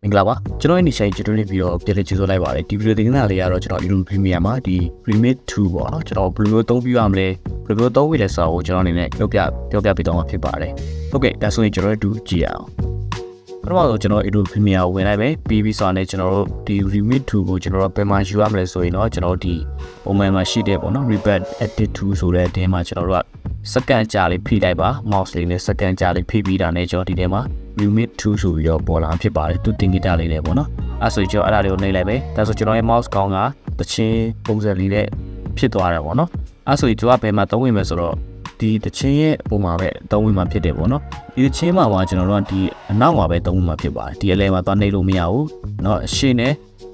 င်္ဂလာပါကျွန်တော်ဒီဆိုင်ကျွန်တော်နေပြီးတော့ပြန်လည်ကြိုဆိုလိုက်ပါတယ်ဒီဗီဒီယိုသင်ခန်းစာလေးကတော့ကျွန်တော် Adobe Premiere မှာဒီ Remake 2ပေါ့နော်ကျွန်တော်ဘယ်လိုသုံးပြရမလဲဘယ်လိုသုံးဝေးလဲဆိုတော့ကျွန်တော်အနေနဲ့ပြောပြပေးတော့မှာဖြစ်ပါတယ်ဟုတ်ကဲ့ဒါဆိုရင်ကျွန်တော်တို့ကြည့်အောင်ပထမဆုံးကျွန်တော် Adobe Premiere ကိုဝင်လိုက်မယ်ပြီးပြီးဆိုတော့ကျွန်တော်တို့ဒီ Remake 2ကိုကျွန်တော်တို့ဘယ်မှာယူရမလဲဆိုရင်တော့ကျွန်တော်ဒီပုံမှန်မှာရှိတဲ့ပေါ့နော် Rebat Edit 2ဆိုတဲ့အထဲမှာကျွန်တော်တို့ကစက္ကန့်ကြာလေးဖိလိုက်ပါ mouse လေးနဲ့စက္ကန့်ကြာလေးဖိပြီးတာနဲ့ကျွန်တော်ဒီထဲမှာ Remake 2ဆိုပြီးတော့ပေါ်လာဖြစ်ပါတယ်သူတင်ဂီတာလေးနဲ့ပေါ့နော်အဲ့ဆိုကျွန်တော်အဲ့ဒါလေးကိုနှိပ်လိုက်မယ်ဒါဆိုကျွန်တော်ရဲ့ mouse ကောင်းကတချင်းပုံစံလေးနဲ့ဖြစ်သွားတယ်ပေါ့နော်အဲ့ဆိုကျွန်တော်ကဘယ်မှာသုံးဝင်မယ်ဆိုတော့ဒီတချင်းရဲ့ပုံမှာပဲသုံးဝင်မှာဖြစ်တယ်ပေါ့နော်ဒီတချင်းမှာကျွန်တော်တို့ကဒီအနောက်မှာပဲသုံးဝင်မှာဖြစ်ပါတယ်ဒီအလဲမှာသွားနှိပ်လို့မရဘူးเนาะအရှင်းနဲ့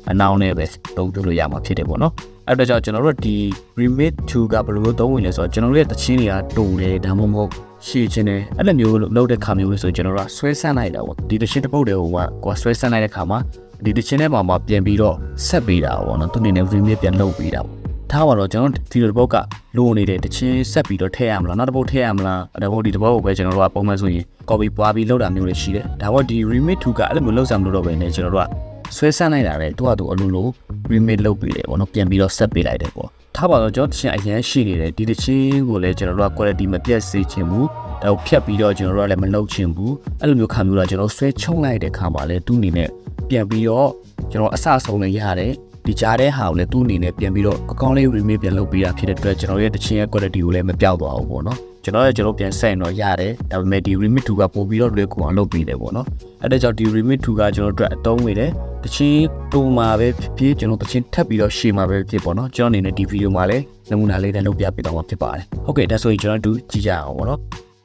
အနောက်နဲ့ပဲသုံးပြလို့ရမှာဖြစ်တယ်ပေါ့နော်အဲ့တော့ကျွန်တော်တို့ဒီ Remake 2ကဘယ်လိုသုံးဝင်လဲဆိုတော့ကျွန်တော်တို့ရဲ့တချင်းတွေကတူတယ်ဒါမှမဟုတ်ရှည်ချင်းတယ်အဲ့လိုမျိုးလုပ်တဲ့ခါမျိုးလေးဆိုကျွန်တော်တို့ကဆွဲဆန့်လိုက်တာပေါ့ဒီတချင်းတစ်ပုတ်တွေကိုကဆွဲဆန့်လိုက်တဲ့ခါမှာဒီတချင်းထဲမှာပြန်ပြီးတော့ဆက်ပေးတာပေါ့နော်သူအနေနဲ့ remake ပြန်လုပ်ပေးတာပေါ့ထားပါတော့ကျွန်တော်ဒီတစ်ပုတ်ကလိုနေတဲ့တချင်းဆက်ပြီးတော့ထည့်ရမလားနောက်တစ်ပုတ်ထည့်ရမလားဒါမှမဟုတ်ဒီတစ်ပုတ်ကိုပဲကျွန်တော်တို့ကပုံမှန်ဆိုရင် copy ပွားပြီးလုပ်တာမျိုးတွေရှိတယ်ဒါပေမဲ့ဒီ remake 2ကအဲ့လိုမျိုးလုပ်စရာမလိုတော့ဘဲနဲ့ကျွန်တော်တို့ကဆွဲဆန့်လိုက်တာလေသူ့ဟာသူအလိုလို remake လုပ်ပေးတယ်ပေါ့နော်ပြန်ပြီးတော့ဆက်ပေးလိုက်တယ်ပေါ့ထားပါတော့ကျွန်တော်တချင်းအရင်ရှိနေတယ်ဒီတချင်းကိုလည်းကျွန်တော်တို့က quality မပြတ်စေချင်ဘူးဒါကိုဖြတ်ပြီးတော့ကျွန်တော်တို့ကလည်းမလုပ်ချင်ဘူးအဲ့လိုမျိုးခါမျိုးတော့ကျွန်တော်ဆွဲချုံလိုက်တဲ့ခါမှာလည်းသူ့အနေနဲ့ပြန်ပြီးတော့ကျွန်တော်အဆဆုံးလည်းရတယ်ဒီကြားတဲ့ဟာကိုလည်းသူ့အနေနဲ့ပြန်ပြီးတော့အကောင့်လေး remake ပြန်လုပ်ပေးတာဖြစ်တဲ့အတွက်ကျွန်တော်ရဲ့တချင်းရဲ့ quality ကိုလည်းမပြောက်သွားဘူးပေါ့နော်ကျွန်တော်ပြန်ဆက်ရင်တော့ရတယ်ဒါပေမဲ့ဒီ remake 2ကပို့ပြီးတော့လွယ်ကူအောင်လုပ်ပေးတယ်ပေါ့နော်အဲ့ဒါကြောင့်ဒီ remake 2ကကျွန်တော်တို့အသုံးဝင်တယ်တချင်းတူမှာပဲဖြစ်ကျွန်တော်တချင်းထပ်ပြီးတော့ရှေ့မှာပဲဖြစ်ပေါ့နော်ကျွန်တော်အနေနဲ့ဒီဗီဒီယိုမှာလည်းနမူနာလေးနဲ့လုပ်ပြပေးတော့မှာဖြစ်ပါတယ်ဟုတ်ကဲ့ဒါဆိုရင်ကျွန်တော်တို့ကြည့်ကြအောင်ပေါ့နော်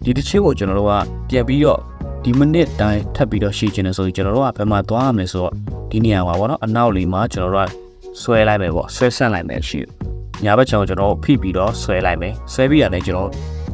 ဒီတချင်းကိုကျွန်တော်တို့ကပြန်ပြီးတော့ဒီမိနစ်တိုင်းထပ်ပြီးတော့ရှေ့ချင်တယ်ဆိုရင်ကျွန်တော်တို့ကဘယ်မှာသွားရမလဲဆိုတော့ဒီနေရာမှာပေါ့နော်အနောက်လေးမှာကျွန်တော်တို့ကဆွဲလိုက်မယ်ပေါ့ဆွဲဆန့်လိုက်မယ်ရှိညာဘက်ကျွန်တော်ဖိပြီးတော့ဆွဲလိုက်မယ်ဆွဲပြီးရတယ်ကျွန်တော်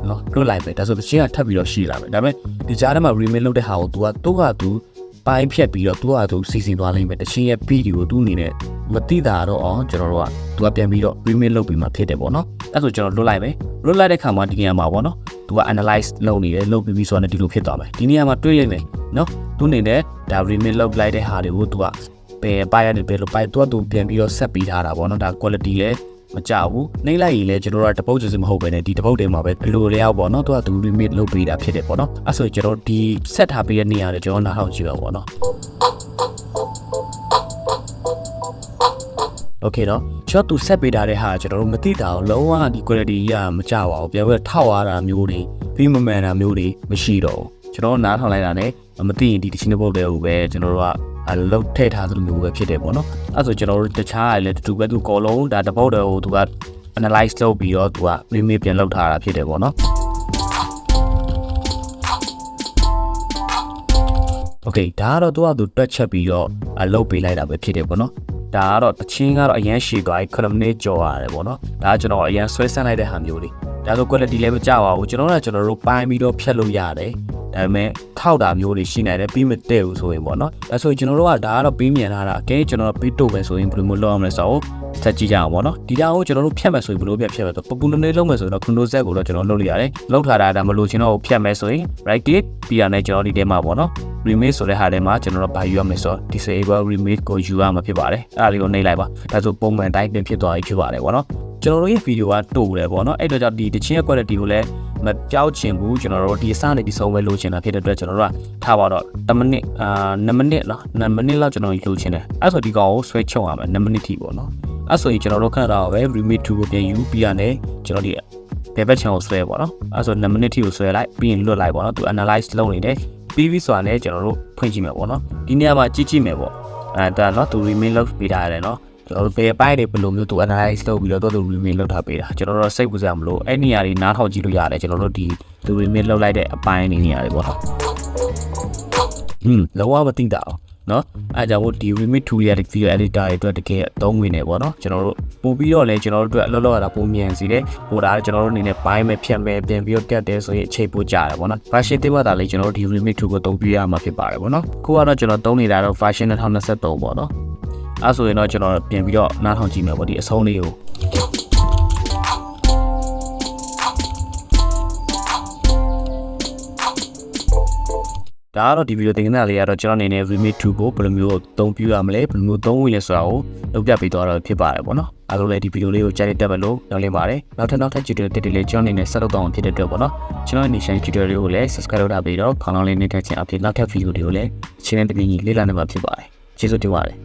နော်လွတ်လိုက်မယ်ဒါဆိုတချင်းကထပ်ပြီးတော့ရှိလာမယ်ဒါပေမဲ့ဒီကြားထဲမှာ remake လုပ်တဲ့ဟာကို तू ကပိုင်းဖြတ်ပြီးတော့သူစီစဉ်သွားလိမ့်မယ်တချင်းရဲ့ beat ကိုသူ့အနေနဲ့မသိတာတော့အောင်ကျွန်တော်တို့ကသူကပြန်ပြီးတော့ remake လုပ်ပြီးမှဖြစ်တယ်ပေါ့နော်အဲ့ဆိုကျွန်တော်လွတ်လိုက်မယ်လွတ်လိုက်တဲ့ခါမှာဒီနေရာမှာပေါ့နော်သူက analyze လုပ်နေတယ်လုပ်ပြီးဆိုတော့ဒီလိုဖြစ်သွားမယ်ဒီနေရာမှာတွေးရမယ်နော်သူအနေနဲ့ဒါ remake လုပ်လိုက်တဲ့ဟာတွေကိုသူကဘယ်ပိုင်းရတယ်ဘယ်လိုပိုင်းသူပြန်ပြီးတော့ဆက်ပြီးထားတာပေါ့နော်ဒါ quality လည်းမကြဘူးနှိမ့်လိုက်ရင်လည်းကျွန်တော်တို့ကတပုတ်စမဟုတ်ပဲねဒီတပုတ်ထဲမှာပဲဘယ်လိုလဲအောင်ပေါ့နော်သူ remake လုပ်ပေးတာဖြစ်တယ်ပေါ့နော်အဲ့ဆိုကျွန်တော်ဒီ set ထားပေးတဲ့နေရာတွေကျွန်တော်နားထောင်ကြည့်ပါပေါ့နော်โอเคเนาะကျွန်တော်သူဆက်ပေးထားတဲ့ဟာကျွန်တော်တို့မသိတာအောင်လုံးဝဒီ quality ကမကြပါဘူးပြန်ပြီးထောက်ရတာမျိုးတွေပြီးမမှန်တာမျိုးတွေမရှိတော့ဘူးကျွန်တော်နားထောင်လိုက်တာ ਨੇ မသိရင်ဒီတချင်းတစ်ပုတ်တွေကိုပဲကျွန်တော်တို့ကလုတ်ထည့်ထားသလိုမျိုးပဲဖြစ်တယ်ပေါ့နော်အဲ့ဆိုကျွန်တော်တို့တခြားရလည်းတူပဲသူကောလုံးဒါတပုတ်တွေကိုသူက analyze လုပ်ပြီးတော့သူက remake ပြန်လုပ်ထားတာဖြစ်တယ်ပေါ့နော်โอเคဒါကတော့သူတွက်ချက်ပြီးတော့လုတ်ပေးလိုက်တာပဲဖြစ်တယ်ပေါ့နော်ဒါကတော့တချင်းကတော့အရန်ရှည်သွားပြီ9မိနစ်ကျော်ရတယ်ပေါ့နော်ဒါကကျွန်တော်အရန်ဆွဲဆန့်လိုက်တဲ့ဟာမျိုးလေးဒါဆို quality လည်းမကျပါဘူးကျွန်တော်တို့ပိုင်းပြီးတော့ဖြတ်လို့ရတယ်ဒါပေမဲ့ထောက်တာမျိုးတွေရှိနေတယ်ပြီးမတည့်ဘူးဆိုရင်ပေါ့နော်ဒါဆိုရင်ကျွန်တော်တို့ကဒါကတော့ပြီးမြန်လာတာအကဲကျွန်တော်ပြီးတုတ်မယ်ဆိုရင်ဘယ်လိုမျိုးလုပ်ရမလဲဆိုတော့ဆက်ကြည့်ကြအောင်ပေါ့နော်ဒီတောင်ကိုကျွန်တော်တို့ဖြတ်မယ်ဆိုရင်ဘယ်လိုဖြတ်မယ်ဆိုပပူနေလုံးမယ်ဆိုတော့ control z ကိုတော့ကျွန်တော်လုပ်လို့ရတယ်လောက်ထားတာဒါမလို့ချင်းတော့ဖြတ်မယ်ဆိုရင် right click ပြီးရတဲ့ကျွန်တော်ဒီထဲမှာပေါ့နော် remake ဆိုတဲ့ဟာထဲမှာကျွန်တော်တို့ဘာယူရမလဲဆိုတော့ disable remake ကိုယူရမှာဖြစ်ပါတယ်အဲ့ဒါလေးကိုနှိပ်လိုက်ပါဒါဆိုပုံမှန်တိုင်းပြင်ဖြစ်သွားပြီဖြစ်ပါတယ်ပေါ့နော်ကျွန်တော်တို့ရဲ့ဗီဒီယိုကတူတယ်ပေါ့နော်အဲ့တော့ကြောင့်ဒီတချင်းရဲ့ quality ကိုလည်းမပြောက်ချင်ဘူးကျွန်တော်တို့ဒီအစနဲ့ဒီဆုံးပဲလိုချင်တာဖြစ်တဲ့အတွက်ကျွန်တော်တို့ကထားပါတော့10မိနစ်2မိနစ်နော်2မိနစ်လောက်ကျွန်တော်လိုချင်တယ်အဲ့ဆိုဒီကောင်ကိုဆွဲချုပ်ရမယ်2မိနစ်ထိပေါ့နော်အဲ့ဆိုရင်ကျွန်တော်တို့ခဏတော့ပဲ remake 2ကိုပြန်ယူပြီးရတယ်ကျွန်တော်ဒီဘယ်ဘက်ချန်ကိုဆွဲပေါ့နော်အဲ့ဆို2မိနစ်ထိကိုဆွဲလိုက်ပြီးရင်လွတ်လိုက်ပေါ့နော်သူ analyze လုပ်နေတယ်ပြီးဆိုတာနဲ့ကျွန်တော်တို့ဖွင့်ကြည့်မယ်ပေါ့နော်ဒီနေရာမှာကြည့်မယ်ပေါ့ဒါတော့သူ remake လုပ်ပေးထားရတယ်နော်ကျွန်တော်တို့ဘယ်ပိုင်းတွေဘယ်လိုမျိုးသူ analyze လုပ်ပြီးတော့သူ remake လုပ်ထားပေးတာကျွန်တော်တို့စိတ်ကူးစရာမလို့အဲ့နေရာတွေနားထောင်ကြည့်လို့ရတယ်ကျွန်တော်တို့ဒီသူ remake လုပ်လိုက်တဲ့အပိုင်းနေရာတွေပေါ့နော်လောကမသိတာအောင်နော်အဲကြောင့်ဒီ remake 2ရဲ့ video editor တွေအတွက်တကယ်အသုံးဝင်နေပေါ့နော်ကျွန်တော်တို့ပို့ပြီးတော့လဲကျွန်တော်တို့အတွက်အလုပ်လုပ်ရတာပုံမြန်စီတယ်ဟိုဒါကျွန်တော်တို့အနေနဲ့ဘိုင်းမဲ့ဖြတ်မဲ့ပြန်ပြီးတော့ကတ်တယ်ဆိုရင်အချိန်ပိုကြတယ်ပေါ့နော် version 3ပါလေကျွန်တော်တို့ဒီ remake 2ကိုသုံးပြရမှာဖြစ်ပါတယ်ပေါ့နော်ခုကတော့ကျွန်တော်သုံးနေတာတော့ version 2023ပေါ့နော်အဲဆိုရင်တော့ကျွန်တော်ပြန်ပြီးတော့နားထောင်ကြည့်မယ်ပေါ့ဒီအဆုံးလေးကို ဒါကတော့ဒီဗီဒီယိုသင်ခန်းစာလေးကတော့ကျွန်တော်အနေနဲ့ remake 2ကိုဘယ်လိုမျိုးသုံးပြရမလဲဘယ်လိုမျိုးသုံးဝင်လဲဆိုတာကိုလုပ်ပြပေးသွားတော့ဖြစ်ပါတယ်ပေါ့နော်အားလုံးလည်းဒီဗီဒီယိုလေးကိုကြိုက်တက်ပဲလို့ညွှန်လင်းပါတယ်နောက်ထပ် tutorial တစ်တွေလည်းကျွန်တော်အနေနဲ့ဆက်လုပ်တော့ဖြစ်တဲ့အတွက်ပေါ့နော်ကျွန်တော် initial tutorial တွေကိုလည်း subscribe လုပ်ထားပြီးတော့ခေါင်းလောင်းလေးနေထိုင်ခြင်းအဖြစ်နောက်ထပ်ဗီဒီယိုတွေကိုလည်းချင်းနဲ့တပင်းကြီးလေ့လာနေမှာဖြစ်ပါတယ်ကျေးဇူးတင်ပါတယ်